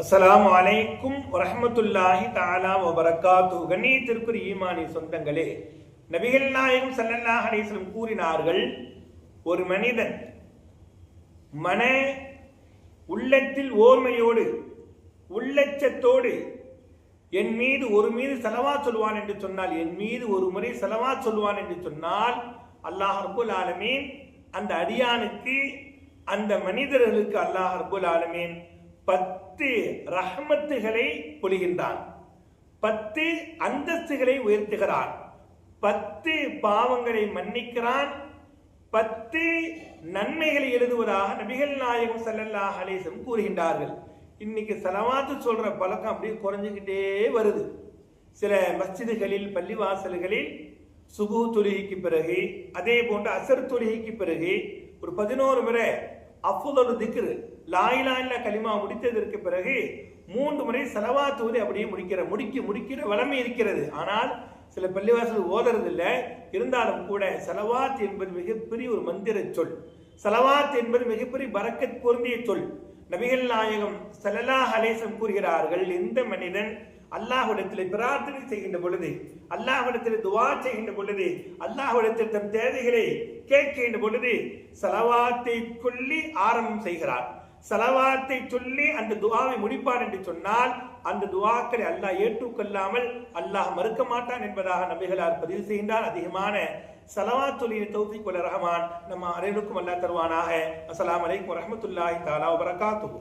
அஸ்ஸலாமு அலைக்கும் வரஹ்மத்துல்லாஹி தஆலா வபரகாத்துஹு. கண்ணியத்திற்குரிய ஈமானி சொந்தங்களே, நபிகள் நாயகம் ஸல்லல்லாஹு அலைஹி வஸல்லம் கூறினார்கள், ஒரு மனிதன் மன உள்ளத்தில் ஓர்மையோடு உள்ளச்சத்தோடு என் மீது ஒரு ஸலவாத் சொல்வான் என்று சொன்னால், என் மீது ஒரு முறை ஸலவாத் சொல்வான் என்று சொன்னால், அல்லாஹ் ரப்புல் ஆலமீன் அந்த அடியானுக்கு, அந்த மனிதர்களுக்கு அல்லாஹ் ரப்புல் ஆலமீன் 10 ரஹ்மத்துகளை பொழிகின்றான், 10 அந்தஸ்துகளை உயர்த்துகிறான், 10 பாவங்களை மன்னிக்கிறான், 10 நன்மைகளை எழுதுவதாக நபிகள் நாயகம் ஸல்லல்லாஹு அலைஹி வஸல்லம் கூறுகின்றார்கள். இன்னைக்கு ஸலவாத்து சொல்ற பழக்கம் அப்படியே குறைஞ்சிக்கிட்டே வருது. சில மஸ்ஜிதுகளில், பள்ளிவாசல்களில் சுபூ தொழுகைக்கு பிறகு, அதே போன்று அசர் தொழுகைக்கு பிறகு ஒரு 11 முறை அஃதுலு திக்ர் லா இலாஹா இல்லல்லாஹ் கலிமா முடித்ததற்கு பிறகு 3 முறை ஸலவாத் ஓதி அப்படியே முடிக்கிற வளமை இருக்கிறது. ஆனால் சில பள்ளிவாசல் ஓதுறது இல்லை. இருந்தாலும் கூட ஸலவாத் என்பது மிகப்பெரிய ஒரு மந்திர சொல். ஸலவாத் என்பது மிகப்பெரிய பரக்கத் பொருந்திய சொல். நபிகள் நாயகம் ஸல்லல்லாஹு அலைஹி வஸல்லம் கூறுகிறார்கள், எந்த மனிதன் அல்லாஹ்விடத்தில் பிரார்த்தனை செய்கின்ற பொழுது, அல்லாஹ்விடத்தில் துஆ செய்கின்ற பொழுது, அல்லாஹ்விடத்தில் தன் தேவைகளை கேட்கின்ற பொழுது ஸலவாத்தை சொல்லி ஆரம்பம் செய்கிறார், ஸலவாத்தை சொல்லி அந்த துஆவை முடிப்பார் என்று சொன்னால், அந்த துஆக்களை அல்லாஹ் ஏற்றுக்கொள்ளாமல் அல்லாஹ் மறுக்க மாட்டான் என்பதாக நபிகளார் பதிவு செய்கின்றார். அதிகமான ஸலவாத் சொல்லிய தௌஃபீக் வல் ரஹ்மான் நம் அனைவருக்கும் அல்லாஹ் தருவானாக. அஸ்ஸலாமு அலைக்கும் வரஹ்மத்துல்லாஹி தஆலா வபரகாத்துஹு.